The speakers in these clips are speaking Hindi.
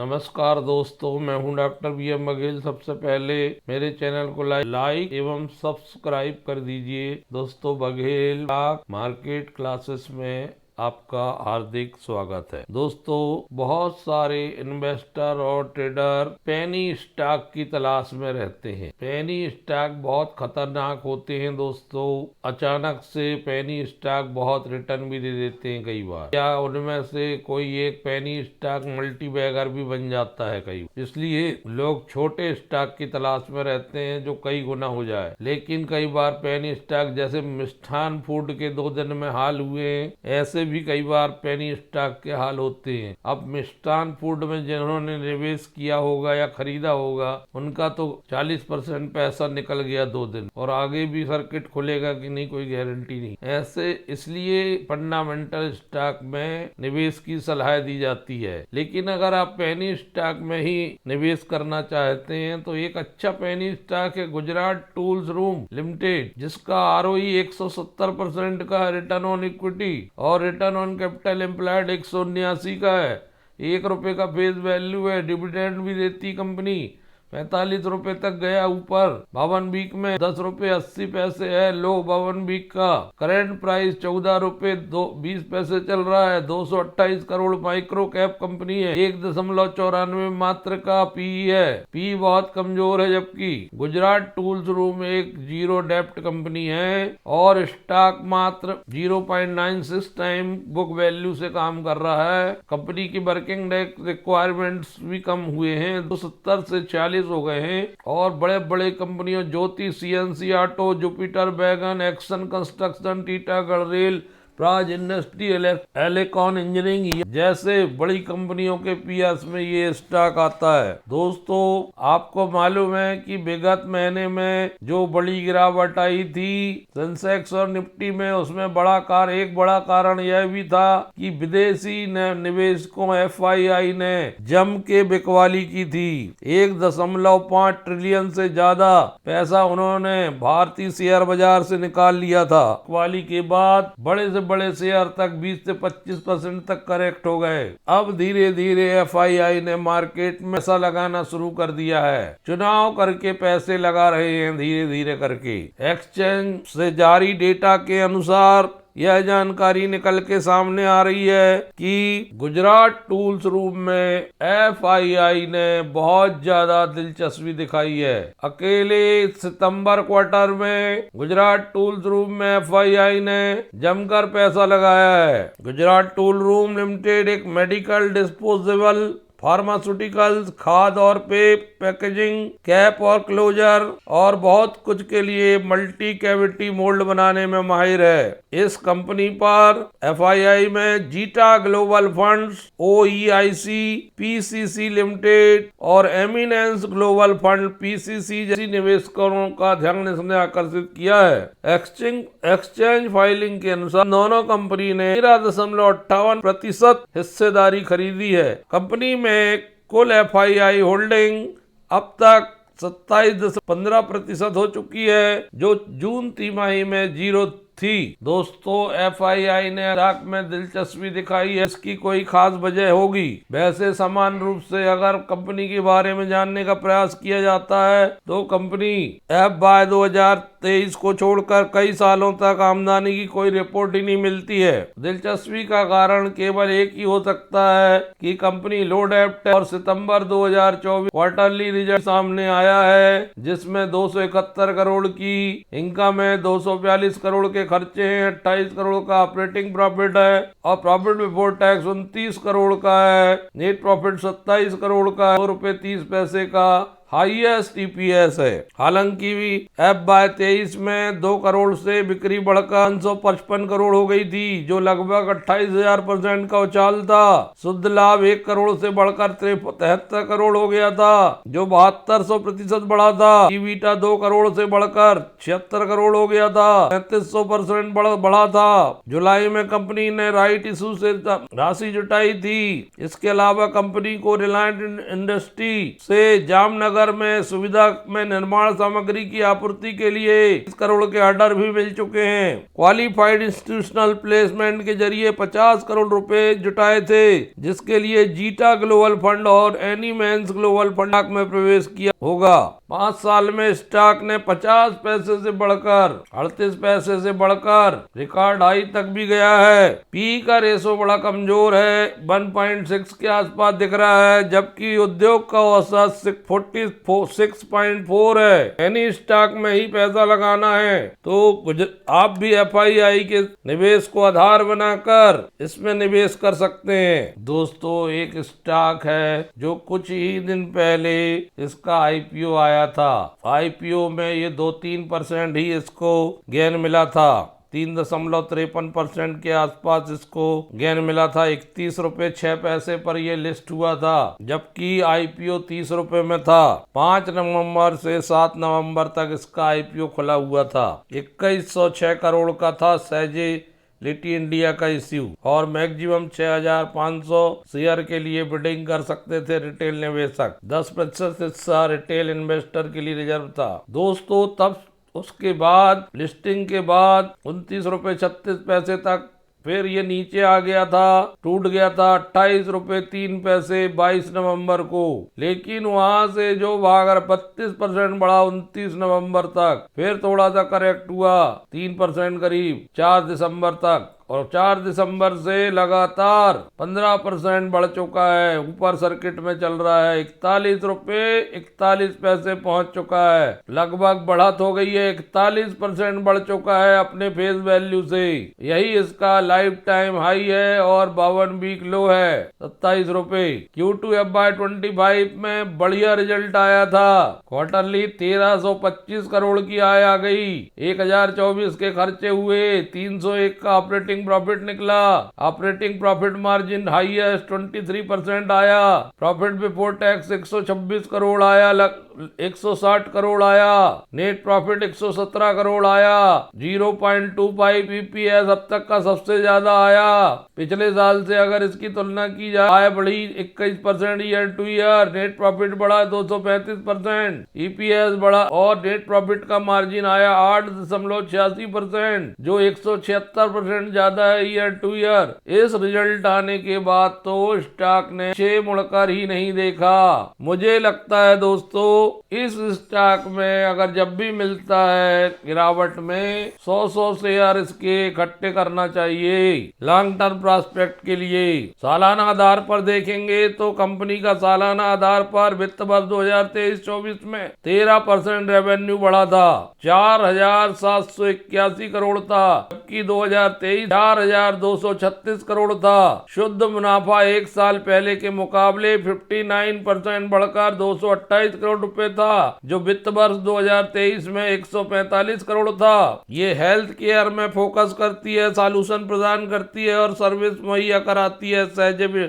नमस्कार दोस्तों, मैं हूं डॉक्टर BM बघेल। सबसे पहले मेरे चैनल को लाइक एवं सब्सक्राइब कर दीजिए। दोस्तों, बघेल स्टॉक मार्केट क्लासेस में आपका हार्दिक स्वागत है। दोस्तों, बहुत सारे इन्वेस्टर और ट्रेडर पेनी स्टॉक की तलाश में रहते हैं। पेनी स्टॉक बहुत खतरनाक होते हैं दोस्तों। अचानक से पेनी स्टॉक बहुत रिटर्न भी दे देते हैं कई बार, या उनमें से कोई एक पेनी स्टॉक मल्टी बैगर भी बन जाता है कई बार। इसलिए लोग छोटे स्टॉक की तलाश में रहते हैं जो कई गुना हो जाए। लेकिन कई बार पेनी स्टॉक जैसे मिष्ठान फूड के 2 दिन में हाल हुए हैं, ऐसे भी कई बार पेनी स्टॉक के हाल होते हैं। अब मिष्ठान फूड में जिन्होंने निवेश किया होगा या खरीदा होगा, उनका तो 40% पैसा निकल गया 2 दिन, और आगे भी सर्किट खुलेगा कि नहीं कोई गारंटी नहीं। ऐसे इसलिए फंडामेंटल स्टॉक में निवेश की सलाह दी जाती है। लेकिन अगर आप पेनी स्टॉक में ही निवेश करना चाहते हैं तो एक अच्छा पेनी स्टॉक है गुजरात टूल्स रूम लिमिटेड, जिसका ROE 170% का रिटर्न ऑन इक्विटी और रिटर्न ऑन कैपिटल एम्प्लॉयड 179 का है। ₹1 का फेस वैल्यू है। डिविडेंड भी देती कंपनी। 45 रुपए तक गया ऊपर। 52 वीक में ₹10.80 है लो। 52 वीक का करंट प्राइस ₹14.20 चल रहा है। 228 करोड़ माइक्रो कैप कंपनी है। 1.94 मात्र का PE है। PE बहुत कमजोर है, जबकि गुजरात टूल्स रूम एक जीरो डेप्ट कंपनी है और स्टॉक मात्र 0.96 टाइम बुक वैल्यू से काम कर रहा है। कंपनी की वर्किंग डे रिक्वायरमेंट्स भी कम हुए हैं, 270 से 40 हो गए हैं। और बड़े बड़े कंपनियों Jyoti, CNC Auto, Jupiter Wagon, Action Construction, Titagarh Rail, Praj Industry, Elecon Engineering जैसे बड़ी कंपनियों के पीएस में ये स्टॉक आता है। दोस्तों, आपको मालूम है कि विगत महीने में जो बड़ी गिरावट आई थी सेंसेक्स और निफ्टी में, उसमें एक बड़ा कारण यह भी था कि विदेशी निवेशकों FII ने जम के बिकवाली की थी। 1.5 ट्रिलियन से ज्यादा पैसा उन्होंने भारतीय शेयर बाजार से निकाल लिया था। बिकवाली के बाद बड़े से बड़े शेयर तक 20 से 25% तक करेक्ट हो गए। अब धीरे धीरे FII ने मार्केट में पैसा लगाना शुरू कर दिया है। चुनाव करके पैसे लगा रहे हैं धीरे धीरे करके। एक्सचेंज से जारी डेटा के अनुसार यह जानकारी निकल के सामने आ रही है कि गुजरात टूल्स रूम में FII ने बहुत ज्यादा दिलचस्पी दिखाई है। अकेले सितंबर क्वार्टर में गुजरात टूल्स रूम में FII ने जमकर पैसा लगाया है। गुजरात टूल रूम लिमिटेड एक मेडिकल डिस्पोजेबल, फार्मास्यूटिकल्स, खाद और पैकेजिंग, कैप और क्लोजर और बहुत कुछ के लिए मल्टी कैविटी मोल्ड बनाने में माहिर है। इस कंपनी पर FII में zeta global funds, OEIC, PCC limited और एमिनेंस ग्लोबल फंड PCC जैसी निवेशकों का ध्यान इसने आकर्षित किया है। एक्सचेंज फाइलिंग के अनुसार दोनों कंपनी ने 13.58% हिस्सेदारी खरीदी है। कंपनी में कुल FII होल्डिंग अब तक 27.15% हो चुकी है, जो जून तिमाही में 0 थी। दोस्तों, FII ने स्टॉक में दिलचस्पी दिखाई है। इसकी कोई खास वजह होगी। वैसे समान रूप से अगर कंपनी के बारे में जानने का प्रयास किया जाता है तो कंपनी FY 2023 को छोड़कर कई सालों तक आमदनी की कोई रिपोर्ट ही नहीं मिलती है। दिलचस्पी का कारण केवल एक ही हो सकता है कि कंपनी लो डेप्ट है और सितंबर 2024 क्वार्टरली रिजल्ट सामने आया है, जिसमें 271 करोड़ की इनकम है, 242 करोड़ के खर्चे हैं, 28 करोड़ का ऑपरेटिंग प्रॉफिट है और प्रॉफिट बिफोर टैक्स 29 करोड़ का है। नेट प्रॉफिट 27 करोड़ का है, ₹2.30 का हाईएस्ट EPS है। हालांकि FY 23 में 2 करोड़ से बिक्री बढ़कर 555 करोड़ हो गई थी, जो लगभग 28,000% का उछाल था। शुद्ध लाभ 1 करोड़ से बढ़कर 73 करोड़ हो गया था, जो 7200% बढ़ा था। EBITDA 2 करोड़ से बढ़कर 76 करोड़ हो गया था, 3300% बढ़ा था। जुलाई में कंपनी ने राइट इशू से राशि जुटाई थी। इसके अलावा कंपनी को रिलायंस इंडस्ट्री से जामनगर श्रीनगर में सुविधा में निर्माण सामग्री की आपूर्ति के लिए 30 करोड़ के ऑर्डर भी मिल चुके हैं। क्वालिफाइड इंस्टीट्यूशनल प्लेसमेंट के जरिए 50 करोड़ रुपए जुटाए थे, जिसके लिए जीटा ग्लोबल फंड और एनीमेंस ग्लोबल फंड में प्रवेश किया होगा। 5 साल में स्टॉक ने 50 पैसे से बढ़कर 38 पैसे से बढ़कर रिकॉर्ड हाई तक भी गया है। पी का रेशो बड़ा कमजोर है, 1.6 के आसपास दिख रहा है, जबकि उद्योग का औसत 46.4 है। एनी स्टॉक में ही पैसा लगाना है तो आप भी FII के निवेश को आधार बनाकर इसमें निवेश कर सकते हैं। दोस्तों, एक स्टॉक है जो कुछ ही दिन पहले इसका IPO आया था। IPO में ये 2-3% ही इसको गेन मिला था। 3.53% के आसपास इसको गेन मिला था। 31 रुपए 6 पैसे पर यह लिस्ट हुआ था, जबकि IPO 30 रुपए में था। 5 नवंबर से 7 नवंबर तक इसका IPO खुला हुआ था। 2106 करोड़ का था सैजिलिटी इंडिया का इश्यू और मैक्सिमम 6500 शेयर के लिए बिडिंग कर सकते थे रिटेल निवेशक। 10% हिस्सा रिटेल इन्वेस्टर के लिए रिजर्व था। दोस्तों, तब उसके बाद लिस्टिंग के बाद 29 रुपए 36 पैसे तक फिर ये नीचे आ गया था, टूट गया था 28 रुपए 3 पैसे 22 नवंबर को। लेकिन वहां से जो भाग 32% बढ़ा 29 नवंबर तक, फिर थोड़ा सा करेक्ट हुआ 3% करीब 4 दिसंबर तक, और 4 दिसंबर से लगातार 15% बढ़ चुका है। ऊपर सर्किट में चल रहा है, 41 रुपए 41 पैसे पहुंच चुका है। लगभग बढ़त हो गई है, 41% बढ़ चुका है अपने फेस वैल्यू से। यही इसका लाइफ टाइम हाई है और 52 वीक लो है 27 रुपए। Q2 FY25 में बढ़िया रिजल्ट आया था। क्वार्टरली 1325 करोड़ की आय आ गई, 1024 के खर्चे हुए, 301 का ऑपरेटिंग प्रॉफिट निकला। ऑपरेटिंग प्रॉफिट मार्जिन हाईएस्ट 23% आया। प्रॉफिट बिफोर टैक्स 126 करोड़ आया, 160 करोड़ आया। नेट प्रॉफिट 117 करोड़ आया। 0.25 EPS अब तक का सबसे ज्यादा आया। पिछले साल से अगर इसकी तुलना की जाए, आय बढ़ी 21% year two year, net profit बढ़ा 235%, EPS बढ़ा और नेट प्रॉफिट का मार्जिन आया 8.86%, जो 176% ज्यादा है ईयर टू ईयर। इस रिजल्ट आने के बाद तो स्टॉक ने 6 मुड़कर ही नहीं देखा। मुझे लगता है दोस्तों, इस स्टॉक में अगर जब भी मिलता है गिरावट में 100 शेयर इसके इकट्ठे करना चाहिए लॉन्ग टर्म प्रॉस्पेक्ट के लिए। सालाना आधार पर देखेंगे तो कंपनी का सालाना आधार पर वित्त वर्ष 2023-24 में 13% रेवेन्यू बढ़ा था, 4781 करोड़ था, जबकि 2023 4236 करोड़ था। शुद्ध मुनाफा एक साल पहले के मुकाबले 59% बढ़कर 228 करोड़ रुपए था, जो वित्त वर्ष 2023 में 145 करोड़ था। ये हेल्थ केयर में फोकस करती है, सॉल्यूशन प्रदान करती है और सर्विस मुहैया कराती है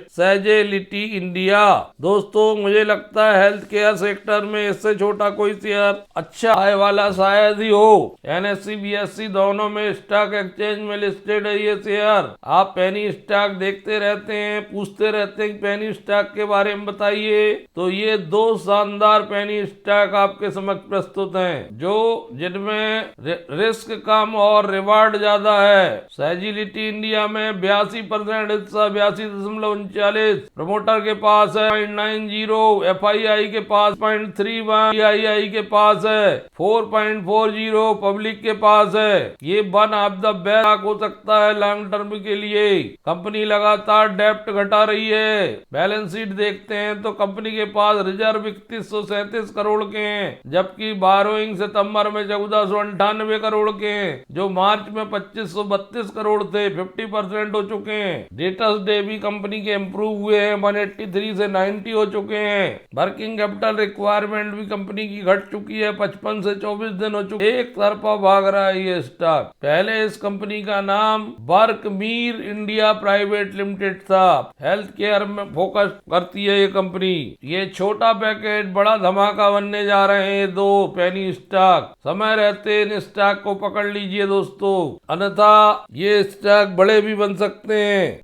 सैजिलिटी इंडिया। दोस्तों, मुझे लगता है हेल्थ केयर सेक्टर में इससे छोटा कोई शेयर अच्छा आय वाला शायद ही हो। NSE BSE दोनों में स्टॉक एक्सचेंज में लिस्टेड है ये शेयर। आप पेनी स्टॉक देखते रहते हैं, पूछते रहते हैं पेनी स्टॉक के बारे में बताइए, तो ये 2 शानदार पेनी स्टॉक आपके समक्ष प्रस्तुत हैं, जो जिनमें रिस्क कम और रिवार्ड ज्यादा है। सैजिलिटी इंडिया में 82% हिस्सा 82.39 प्रमोटर के पास है, 0.90 FII के पास, 0.31 PII के पास है, 4.40 पब्लिक के पास है। ये वन ऑफ द बेस्ट हो सकता है लॉन्ग टर्म के लिए। कंपनी लगातार डेप्ट घटा रही है। बैलेंस शीट देखते हैं तो कंपनी के पास रिजर्व 3137 करोड़ के हैं, जबकि बारोइंग सितंबर में 1498 करोड़ के हैं, जो मार्च में 2532 करोड़ थे, 50% हो चुके हैं। डेटर्स डे भी कंपनी के इंप्रूव हुए हैं, 183 से 90 हो चुके हैं। वर्किंग कैपिटल रिक्वायरमेंट भी कंपनी की घट चुकी है, 55 से 24 दिन हो चुके। एक तरफा भाग रहा है ये स्टॉक। पहले इस कंपनी का नाम वर्कमीर इंडिया प्राइवेट लिमिटेड था। हेल्थ केयर में फोकस करती है ये कंपनी। ये छोटा पैकेट बड़ा धमाका बनने जा रहे हैं 2 पेनी स्टॉक। समय रहते इन स्टॉक को पकड़ लीजिए दोस्तों, अन्यथा ये स्टॉक बड़े भी बन सकते हैं।